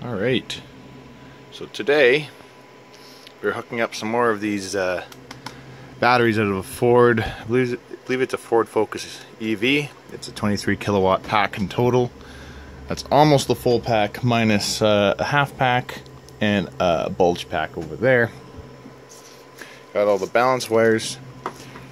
Alright, so today we're hooking up some more of these batteries out of a Ford, I believe it's a Ford Focus EV. It's a 23 kilowatt pack in total. That's almost the full pack minus a half pack and a bulge pack over there. Got all the balance wires,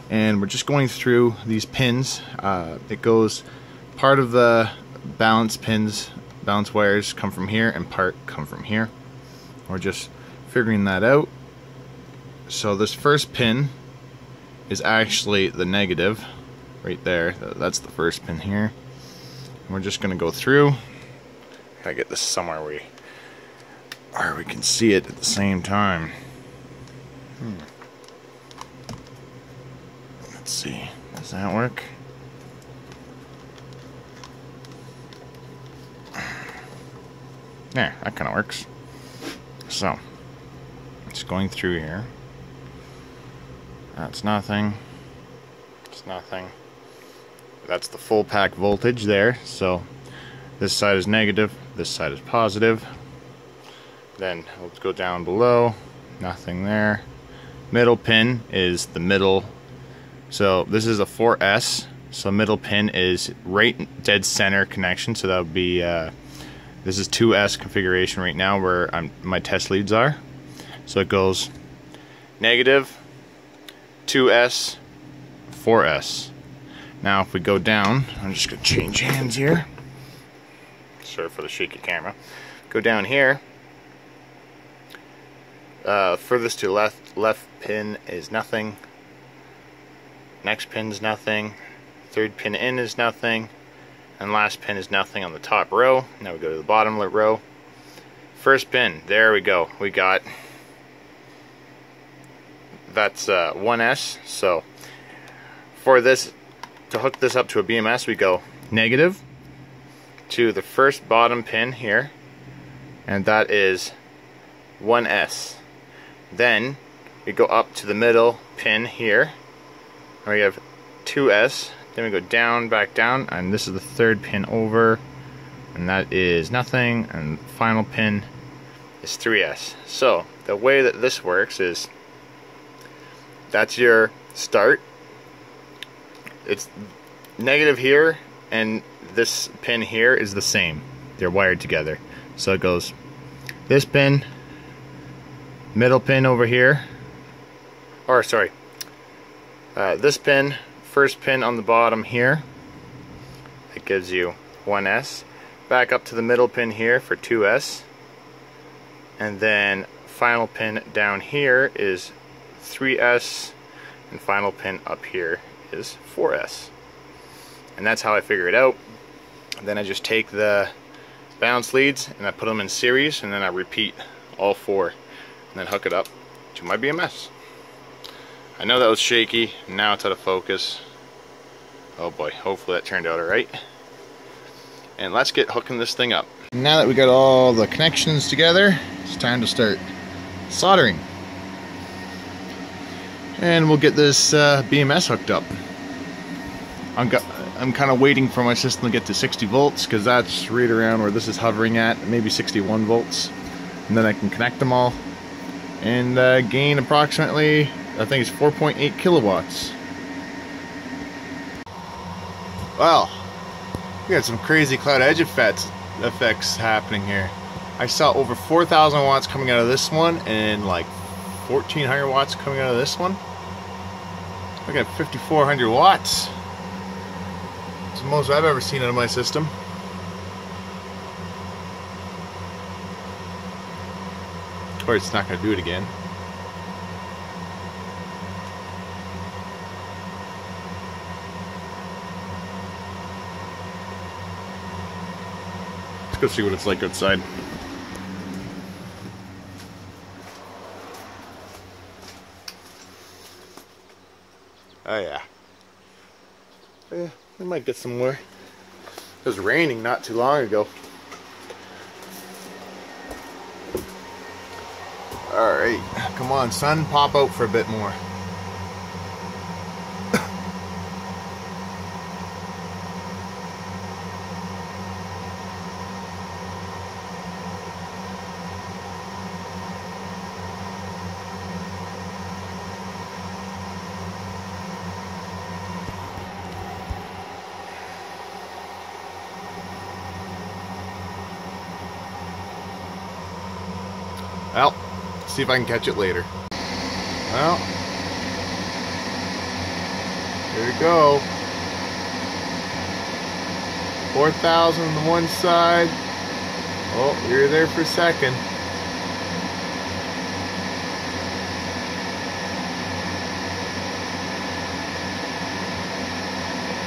and we're just going through these pins. It goes, part of the balance wires come from here and part come from here. We're just figuring that out. So this first pin is actually the negative right there. That's the first pin here. And we're just gonna go through. Gotta get this somewhere where we can see it at the same time. Let's see, does that work? There, that kind of works. So, just going through here. That's nothing. It's nothing. That's the full pack voltage there. So, this side is negative, this side is positive. Then, let's go down below. Nothing there. Middle pin is the middle. So, this is a 4S. So, middle pin is right dead center connection. So, that would be... this is 2S configuration right now where my test leads are. So it goes negative, 2S, 4S. Now if we go down, I'm just going to change hands here. Sorry for the shaky camera. Go down here. Furthest to left pin is nothing. Next pin is nothing. Third pin in is nothing. And last pin is nothing on the top row. Now we go to the bottom row. First pin, there we go. We got, that's 1S. So for this, to hook this up to a BMS, we go negative to the first bottom pin here, and that is 1S. Then we go up to the middle pin here, and we have 2S. Then we go down, back down, and this is the third pin over, and that is nothing, and the final pin is 3S. So the way that this works is, that's your start. It's negative here, and this pin here is the same. They're wired together. So it goes this pin, middle pin over here, or sorry, this pin, first pin on the bottom here, it gives you 1S. Back up to the middle pin here for 2S. And then final pin down here is 3S. And final pin up here is 4S. And that's how I figure it out. And then I just take the balance leads and I put them in series, and then I repeat all four. And then hook it up to my BMS. I know that was shaky, now it's out of focus. Oh boy, hopefully that turned out alright. And let's get hooking this thing up. Now that we got all the connections together, it's time to start soldering. And we'll get this BMS hooked up. I'm kind of waiting for my system to get to 60 volts, because that's right around where this is hovering at, maybe 61 volts. And then I can connect them all and gain approximately, I think it's 4.8 kilowatts. Well, we got some crazy cloud edge effects happening here. I saw over 4,000 watts coming out of this one, and like 1,400 watts coming out of this one. Look at 5,400 watts. It's the most I've ever seen out of my system. Of course, it's not going to do it again. Let's go see what it's like outside. Oh yeah. Yeah, we might get some more. It was raining not too long ago. Alright, come on son, pop out for a bit more. Well, see if I can catch it later. Well, here we go. 4,000 on the one side. Oh, you're there for a second.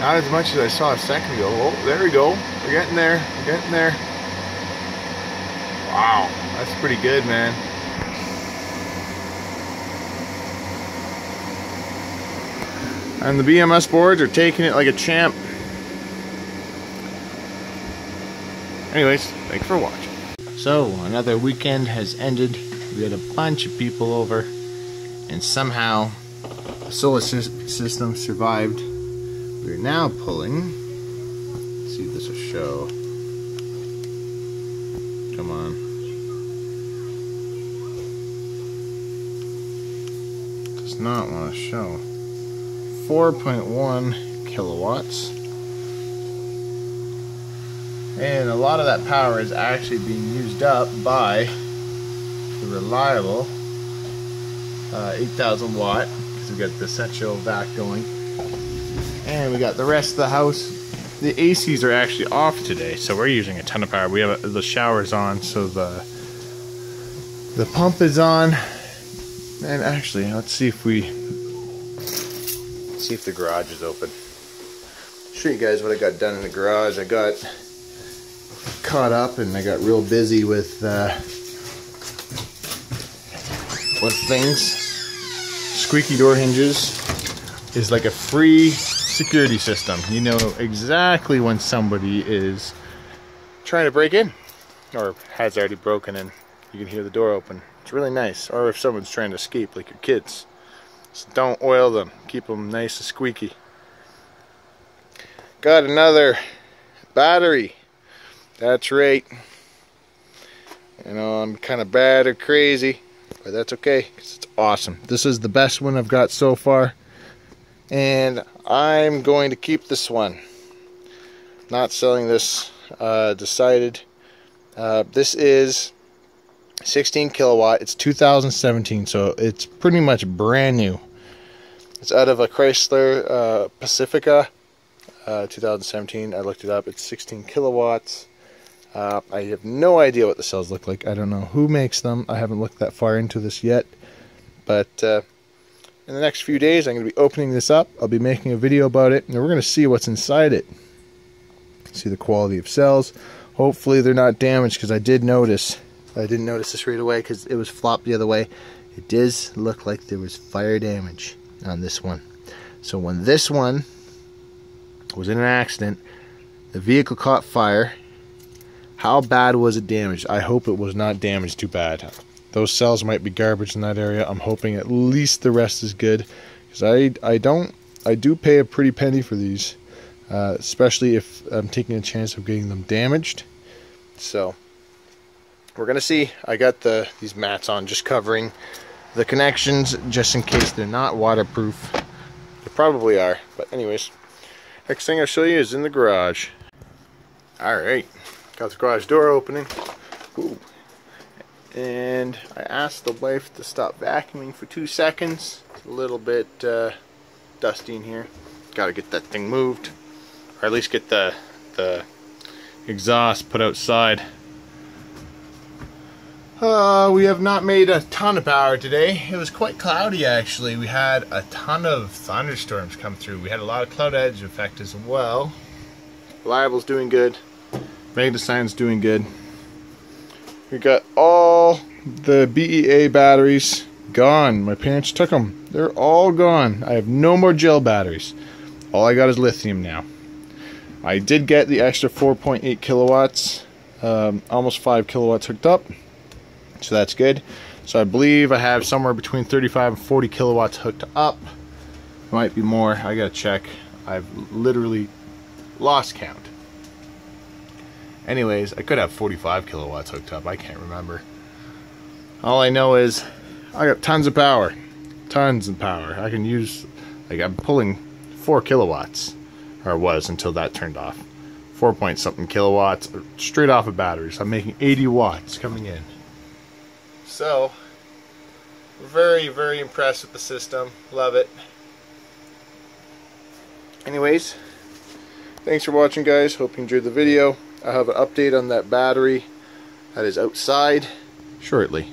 Not as much as I saw a second ago. Oh, there we go. We're getting there. We're getting there. Wow, that's pretty good, man. And the BMS boards are taking it like a champ. Anyways, thanks for watching. So, another weekend has ended. We had a bunch of people over, and somehow the solar system survived. We're now pulling. Let's see if this will show. Come on. Does not want to show. 4.1 kilowatts. And a lot of that power is actually being used up by the reliable 8,000 watt, because we got the essential vac going. And we got the rest of the house. The ACs are actually off today, so we're using a ton of power. We have the showers on, so the pump is on. And actually, let's see if the garage is open. Show you guys what I got done in the garage. I got caught up and I got real busy with things. Squeaky door hinges is like a free security system. You know exactly when somebody is trying to break in or has already broken in. You can hear the door open. It's really nice. Or if someone's trying to escape, like your kids. So don't oil them. Keep them nice and squeaky. Got another battery. That's right. You know, I'm kind of bad or crazy, but that's okay, because it's awesome. This is the best one I've got so far. And I'm going to keep this one. Not selling this, decided. This is 16 kilowatt. It's 2017, so it's pretty much brand new. It's out of a Chrysler Pacifica 2017. I looked it up. It's 16 kilowatts. I have no idea what the cells look like. I don't know who makes them. I haven't looked that far into this yet. But in the next few days, I'm going to be opening this up. I'll be making a video about it, and we're going to see what's inside it. See the quality of cells. Hopefully they're not damaged, because I did notice. I didn't notice this right away because it was flopped the other way. It does look like there was fire damage on this one. So when this one was in an accident, the vehicle caught fire. How bad was it damaged? I hope it was not damaged too bad. Those cells might be garbage in that area. I'm hoping at least the rest is good, because I do pay a pretty penny for these, especially if I'm taking a chance of getting them damaged. So we're gonna see. I got these mats on, just covering the connections, just in case they're not waterproof. They probably are, but anyways, next thing I'll show you is in the garage. All right, got the garage door opening. Ooh. And I asked the wife to stop vacuuming for 2 seconds. It's a little bit dusty in here. Got to get that thing moved, or at least get the exhaust put outside. We have not made a ton of power today. It was quite cloudy, actually. We had a ton of thunderstorms come through. We had a lot of cloud edge effect as well. Reliable's doing good. Magnesine's doing good. We got all the BEA batteries gone. My parents took them. They're all gone. I have no more gel batteries. All I got is lithium now. I did get the extra 4.8 kilowatts, almost 5 kilowatts hooked up. So that's good. So I believe I have somewhere between 35 and 40 kilowatts hooked up. Might be more. I gotta check. I've literally lost count. Anyways, I could have 45 kilowatts hooked up. I can't remember. All I know is I got tons of power. Tons of power. I can use, like, I'm pulling 4 kilowatts. Or was until that turned off. 4 point something kilowatts straight off of batteries. I'm making 80 watts coming in. So, very, very impressed with the system. Love it. Anyways, thanks for watching, guys. Hope you enjoyed the video. I'll have an update on that battery that is outside shortly.